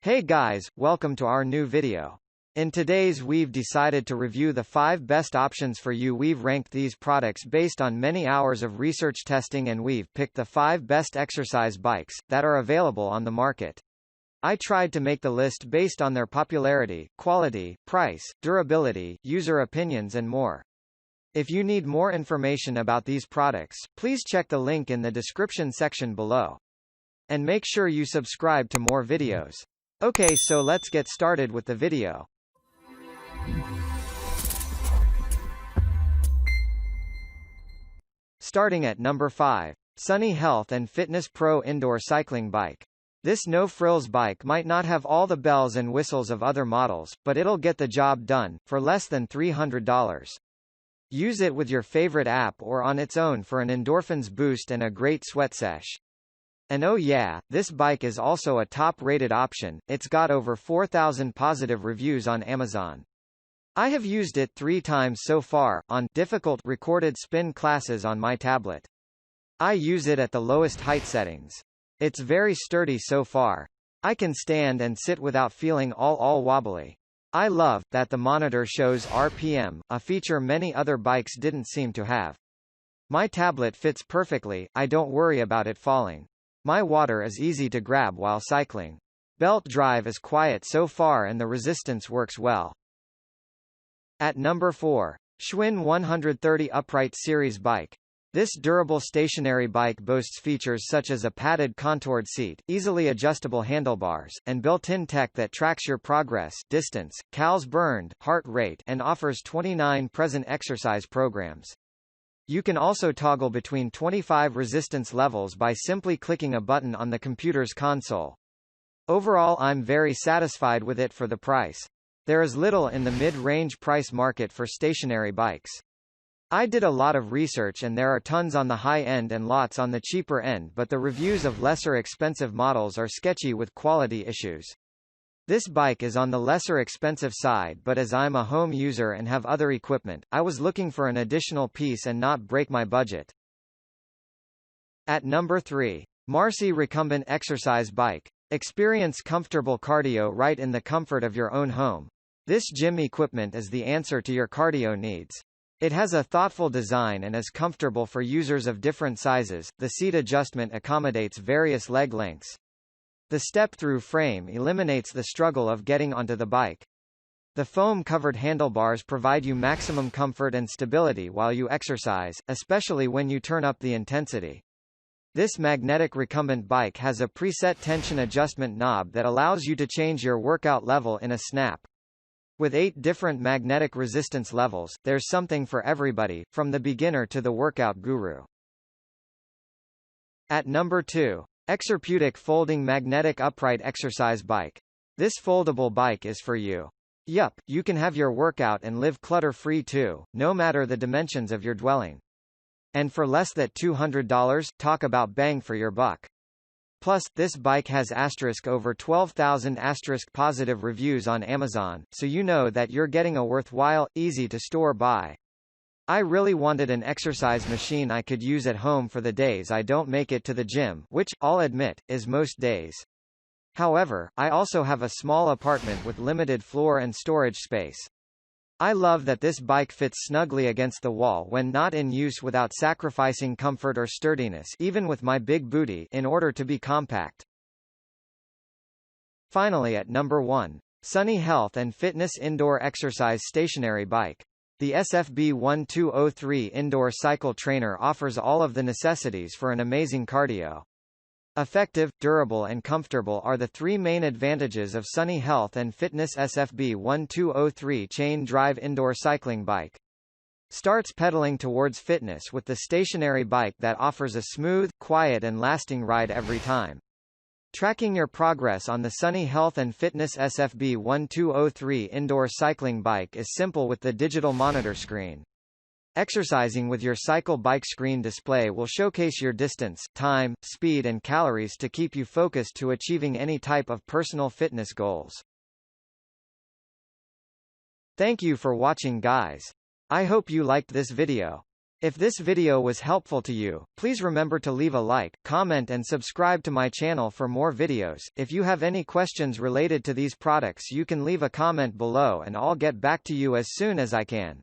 Hey guys, welcome to our new video. In today's we've decided to review the 5 best options for you. We've ranked these products based on many hours of research testing and we've picked the 5 best exercise bikes that are available on the market. I tried to make the list based on their popularity, quality, price, durability, user opinions and more. If you need more information about these products, please check the link in the description section below. And make sure you subscribe to more videos. Okay, so let's get started with the video. Starting at number 5. Sunny Health and Fitness Pro Indoor Cycling Bike. This no-frills bike might not have all the bells and whistles of other models, but it'll get the job done, for less than $300. Use it with your favorite app or on its own for an endorphins boost and a great sweat sesh. And oh yeah, this bike is also a top-rated option. It's got over 4,000 positive reviews on Amazon. I have used it 3 times so far, on difficult recorded spin classes on my tablet. I use it at the lowest height settings. It's very sturdy so far. I can stand and sit without feeling all wobbly. I love that the monitor shows RPM, a feature many other bikes didn't seem to have. My tablet fits perfectly, I don't worry about it falling. My water is easy to grab while cycling. Belt drive is quiet so far and the resistance works well. At number 4. Schwinn 130 Upright Series Bike. This durable stationary bike boasts features such as a padded contoured seat, easily adjustable handlebars, and built-in tech that tracks your progress, distance, calories burned, heart rate, and offers 29 present exercise programs. You can also toggle between 25 resistance levels by simply clicking a button on the computer's console. Overall, I'm very satisfied with it for the price. There is little in the mid-range price market for stationary bikes. I did a lot of research and there are tons on the high end and lots on the cheaper end, but the reviews of lesser expensive models are sketchy with quality issues. This bike is on the lesser expensive side, but as I'm a home user and have other equipment, I was looking for an additional piece and not break my budget. At number 3. Marcy Recumbent Exercise Bike. Experience comfortable cardio right in the comfort of your own home. This gym equipment is the answer to your cardio needs. It has a thoughtful design and is comfortable for users of different sizes. The seat adjustment accommodates various leg lengths. The step-through frame eliminates the struggle of getting onto the bike. The foam-covered handlebars provide you maximum comfort and stability while you exercise, especially when you turn up the intensity. This magnetic recumbent bike has a preset tension adjustment knob that allows you to change your workout level in a snap. With 8 different magnetic resistance levels, there's something for everybody, from the beginner to the workout guru. At number 2. Exerpeutic Folding Magnetic Upright Exercise Bike. This foldable bike is for you. Yup, you can have your workout and live clutter-free too, no matter the dimensions of your dwelling. And for less than $200, talk about bang for your buck. Plus, this bike has over 12,000 positive reviews on Amazon, so you know that you're getting a worthwhile, easy-to-store buy. I really wanted an exercise machine I could use at home for the days I don't make it to the gym, which, I'll admit, is most days. However, I also have a small apartment with limited floor and storage space. I love that this bike fits snugly against the wall when not in use without sacrificing comfort or sturdiness, even with my big booty, in order to be compact. Finally, at number 1. Sunny Health and Fitness Indoor Exercise Stationary Bike. The SFB1203 Indoor Cycle Trainer offers all of the necessities for an amazing cardio. Effective, durable and comfortable are the 3 main advantages of Sunny Health and Fitness SFB1203 Chain Drive Indoor Cycling Bike. Starts pedaling towards fitness with the stationary bike that offers a smooth, quiet and lasting ride every time. Tracking your progress on the Sunny Health and Fitness SFB1203 Indoor Cycling Bike is simple with the digital monitor screen. Exercising with your cycle bike screen display will showcase your distance, time, speed and calories to keep you focused to achieving any type of personal fitness goals. Thank you for watching guys. I hope you liked this video. If this video was helpful to you, please remember to leave a like, comment and subscribe to my channel for more videos. If you have any questions related to these products, you can leave a comment below and I'll get back to you as soon as I can.